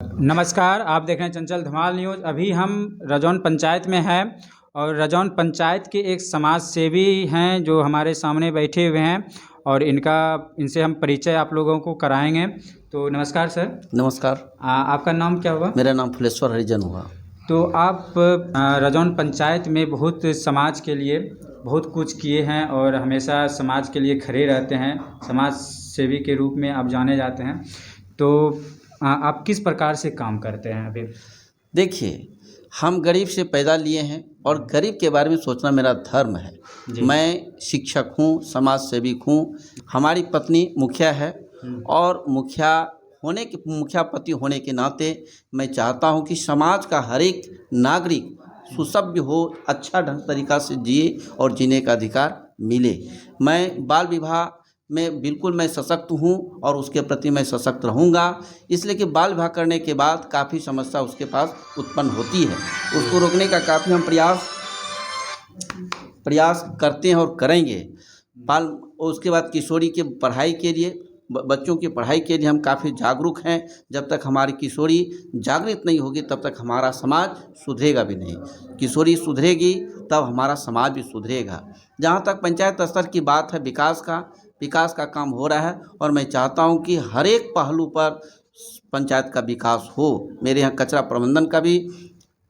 नमस्कार, आप देख रहे हैं चंचल धमाल न्यूज़। अभी हम रजौन पंचायत में हैं और रजौन पंचायत के एक समाज सेवी हैं जो हमारे सामने बैठे हुए हैं और इनसे हम परिचय आप लोगों को कराएंगे। तो नमस्कार सर। नमस्कार। आपका नाम क्या हुआ? मेरा नाम फुलेश्वर हरिजन हुआ। तो आप रजौन पंचायत में बहुत समाज के लिए बहुत कुछ किए हैं और हमेशा समाज के लिए खड़े रहते हैं, समाज सेवी के रूप में आप जाने जाते हैं। तो आप किस प्रकार से काम करते हैं अभी? देखिए, हम गरीब से पैदा लिए हैं और गरीब के बारे में सोचना मेरा धर्म है। मैं शिक्षक हूँ, समाज सेविक हूँ। हमारी पत्नी मुखिया है और मुखिया पति होने के नाते मैं चाहता हूँ कि समाज का हर एक नागरिक सुसभ्य हो, अच्छा ढंग तरीक़ा से जिए और जीने का अधिकार मिले। मैं बाल विवाह में बिल्कुल मैं सशक्त हूँ और उसके प्रति मैं सशक्त रहूँगा, इसलिए कि बाल विवाह करने के बाद काफ़ी समस्या उसके पास उत्पन्न होती है। उसको रोकने का काफ़ी हम प्रयास करते हैं और करेंगे। उसके बाद किशोरी के पढ़ाई के लिए, बच्चों की पढ़ाई के लिए हम काफ़ी जागरूक हैं। जब तक हमारी किशोरी जागृत नहीं होगी तब तक हमारा समाज सुधरेगा भी नहीं। किशोरी सुधरेगी तब हमारा समाज भी सुधरेगा। जहाँ तक पंचायत स्तर की बात है, विकास का काम हो रहा है और मैं चाहता हूं कि हर एक पहलू पर पंचायत का विकास हो। मेरे यहाँ कचरा प्रबंधन का भी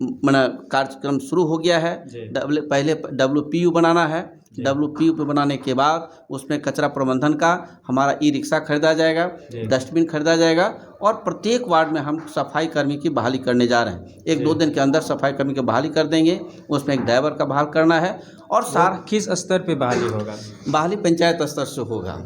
कार्यक्रम शुरू हो गया है। पहले WPU बनाना है। WPU बनाने के बाद उसमें कचरा प्रबंधन का हमारा ई-रिक्शा खरीदा जाएगा, डस्टबिन खरीदा जाएगा और प्रत्येक वार्ड में हम सफाई कर्मी की बहाली करने जा रहे हैं। 1-2 दिन के अंदर सफाई कर्मी की बहाली कर देंगे। उसमें एक ड्राइवर का बहाल करना है और किस स्तर पे बहाली होगा? बहाली पंचायत स्तर से होगा।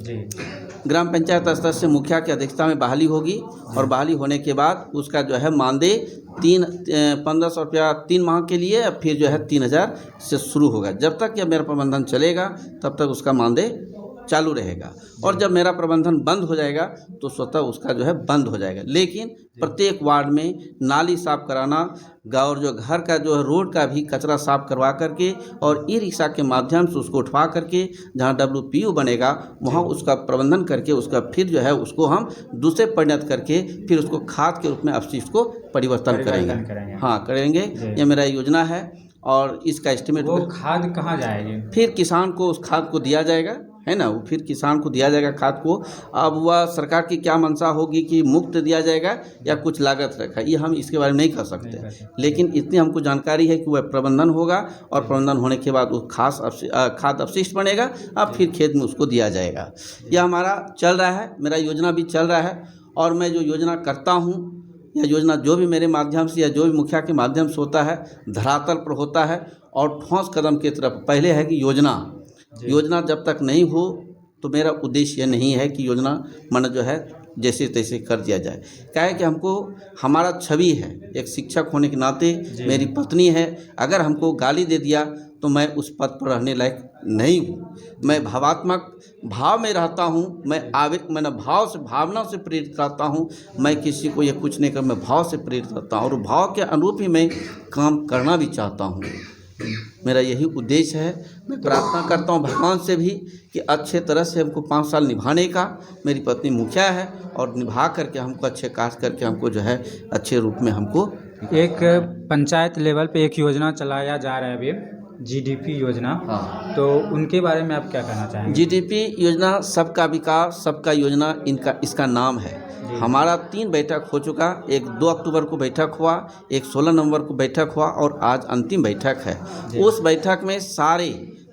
ग्राम पंचायत स्तर से मुखिया की अध्यक्षता में बहाली होगी और बहाली होने के बाद उसका जो है मानदेय 1500 रुपया 3 माह के लिए, फिर जो है 3000 से शुरू होगा। जब तक यह मेरा प्रबंधन चलेगा तब तक उसका मानदेय चालू रहेगा और जब मेरा प्रबंधन बंद हो जाएगा तो स्वतः उसका जो है बंद हो जाएगा। लेकिन प्रत्येक वार्ड में नाली साफ़ कराना, और जो घर का जो है रोड का भी कचरा साफ़ करवा करके और ई-रिक्शा के माध्यम से उसको उठवा करके जहाँ WPU बनेगा वहाँ उसका प्रबंधन करके उसका फिर जो है उसको हम दूसरे परिणत करके फिर उसको खाद के रूप में अपशिष्ट को परिवर्तन करेंगे। हाँ, करेंगे। ये मेरा योजना है और इसका एस्टिमेट। वो खाद कहाँ जाएगी? फिर किसान को उस खाद को दिया जाएगा, है ना। वो फिर किसान को दिया जाएगा खाद को। अब वह सरकार की क्या मंशा होगी कि मुफ्त दिया जाएगा या कुछ लागत रखा, ये हम इसके बारे में नहीं कह सकते। लेकिन इतनी हमको जानकारी है कि वह प्रबंधन होगा और प्रबंधन होने के बाद वो खाद अपशिष्ट बनेगा, अब फिर खेत में उसको दिया जाएगा। यह हमारा चल रहा है, मेरा योजना भी चल रहा है और मैं जो योजना करता हूँ, यह योजना जो भी मेरे माध्यम से या जो भी मुखिया के माध्यम से होता है धरातल पर होता है और ठोस कदम की तरफ। पहले है कि योजना जब तक नहीं हो तो मेरा उद्देश्य यह नहीं है कि योजना मन जो है जैसे तैसे कर दिया जाए। क्या है कि हमको हमारा छवि है, एक शिक्षक होने के नाते मेरी पत्नी है, अगर हमको गाली दे दिया तो मैं उस पद पर रहने लायक नहीं हूँ। मैं भाव में रहता हूँ। मैं भावना से प्रेरित रहता हूँ। मैं किसी को ये कुछ नहीं कर, मैं भाव से प्रेरित रहता हूँ और भाव के अनुरूप ही मैं काम करना भी चाहता हूँ। मेरा यही उद्देश्य है। मैं प्रार्थना करता हूँ भगवान से भी कि अच्छे तरह से हमको 5 साल निभाने का। मेरी पत्नी मुखिया है और निभा करके हमको अच्छे कार्य करके हमको जो है अच्छे रूप में हमको। एक पंचायत लेवल पे एक योजना चलाया जा रहा है अभी, GDP योजना। हाँ, तो उनके बारे में आप क्या कहना चाहेंगे? GDP योजना सबका विकास सबका योजना इसका नाम है। हमारा 3 बैठक हो चुका। एक 2 अक्टूबर को बैठक हुआ, एक 16 नवंबर को बैठक हुआ और आज अंतिम बैठक है। उस बैठक में सारे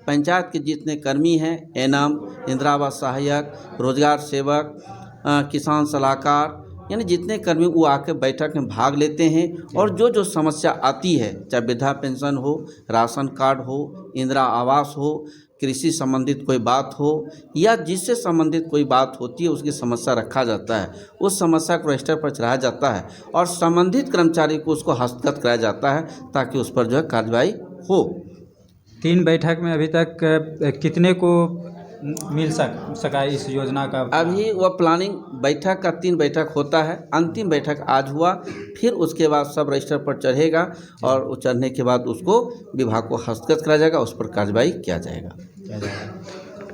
पंचायत के जितने कर्मी हैं, एनम, इंदिरा आवास सहायक, रोजगार सेवक, किसान सलाहकार, यानी जितने कर्मी वो आकर बैठक में भाग लेते हैं और जो समस्या आती है, चाहे वृद्धा पेंशन हो, राशन कार्ड हो, इंदिरा आवास हो, कृषि संबंधित कोई बात हो या जिससे संबंधित कोई बात होती है, उसकी समस्या रखा जाता है। उस समस्या को रजिस्टर पर चढ़ाया जाता है और संबंधित कर्मचारी को उसको हस्तगत कराया जाता है ताकि उस पर जो है कार्रवाई हो। 3 बैठक में अभी तक कितने को मिल सका इस योजना का? अभी वह प्लानिंग बैठक का 3 बैठक होता है। अंतिम बैठक आज हुआ, फिर उसके बाद सब रजिस्टर पर चढ़ेगा और वो चढ़ने के बाद उसको विभाग को हस्तगत कराया जाएगा, उस पर कार्रवाई किया जाएगा।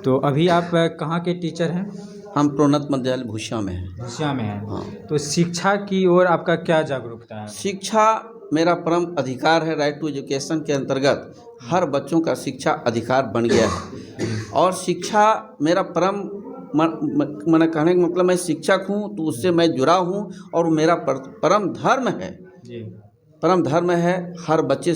तो अभी आप कहाँ के टीचर हैं? हम प्रोन्नत मध्य विद्यालय भूसिया में हैं। भूसिया में है। हाँ। तो शिक्षा की ओर आपका क्या जागरूकता है? शिक्षा मेरा परम अधिकार है। राइट टू एजुकेशन के अंतर्गत हर बच्चों का शिक्षा अधिकार बन गया है और शिक्षा मेरा परम मैंने कहने का मतलब मैं शिक्षक हूँ तो उससे मैं जुड़ा हूँ और मेरा परम धर्म है जी। परम धर्म है। हर बच्चे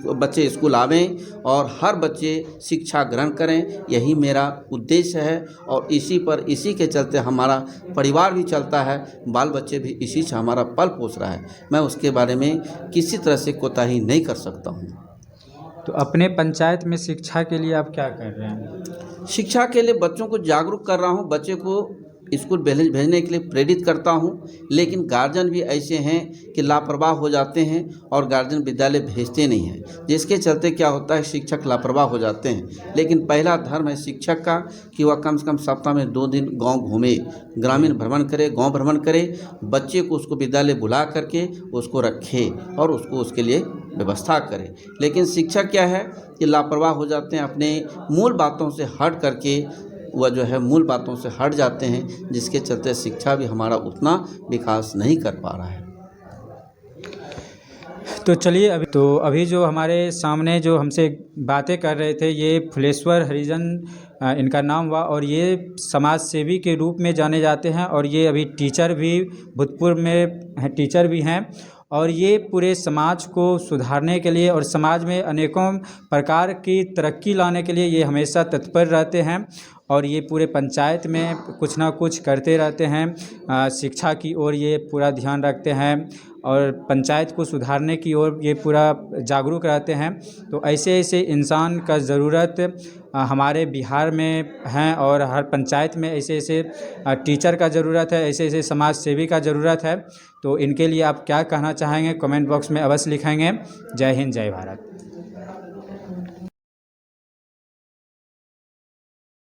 बच्चे स्कूल आवें और हर बच्चे शिक्षा ग्रहण करें, यही मेरा उद्देश्य है और इसी के चलते हमारा परिवार भी चलता है, बाल बच्चे भी इसी से हमारा पल पोस रहा है। मैं उसके बारे में किसी तरह से कोताही नहीं कर सकता हूँ। तो अपने पंचायत में शिक्षा के लिए आप क्या कर रहे हैं? शिक्षा के लिए बच्चों को जागरूक कर रहा हूँ, बच्चे को स्कूल भेजने के लिए प्रेरित करता हूँ। लेकिन गार्जियन भी ऐसे हैं कि लापरवाह हो जाते हैं और गार्जियन विद्यालय भेजते नहीं हैं, जिसके चलते क्या होता है शिक्षक लापरवाह हो जाते हैं। लेकिन पहला धर्म है शिक्षक का कि वह कम से कम सप्ताह में 2 दिन गांव घूमे, ग्रामीण भ्रमण करे, गांव भ्रमण करे, बच्चे को उसको विद्यालय बुला करके उसको रखे और उसको उसके लिए व्यवस्था करे। लेकिन शिक्षक क्या है कि लापरवाह हो जाते हैं, अपने मूल बातों से हट करके वह जो है मूल बातों से हट जाते हैं, जिसके चलते शिक्षा भी हमारा उतना विकास नहीं कर पा रहा है। तो चलिए अभी जो हमारे सामने जो हमसे बातें कर रहे थे ये फुलेश्वर हरिजन इनका नाम हुआ और ये समाज सेवी के रूप में जाने जाते हैं और ये अभी टीचर भी भूतपूर्व में टीचर भी हैं और ये पूरे समाज को सुधारने के लिए और समाज में अनेकों प्रकार की तरक्की लाने के लिए ये हमेशा तत्पर रहते हैं और ये पूरे पंचायत में कुछ ना कुछ करते रहते हैं। शिक्षा की ओर ये पूरा ध्यान रखते हैं और पंचायत को सुधारने की ओर ये पूरा जागरूक रहते हैं। तो ऐसे ऐसे इंसान का ज़रूरत हमारे बिहार में हैं और हर पंचायत में ऐसे ऐसे टीचर का ज़रूरत है, ऐसे ऐसे समाज सेवी का ज़रूरत है। तो इनके लिए आप क्या कहना चाहेंगे? कमेंट बॉक्स में अवश्य लिखेंगे। जय हिंद, जय भारत।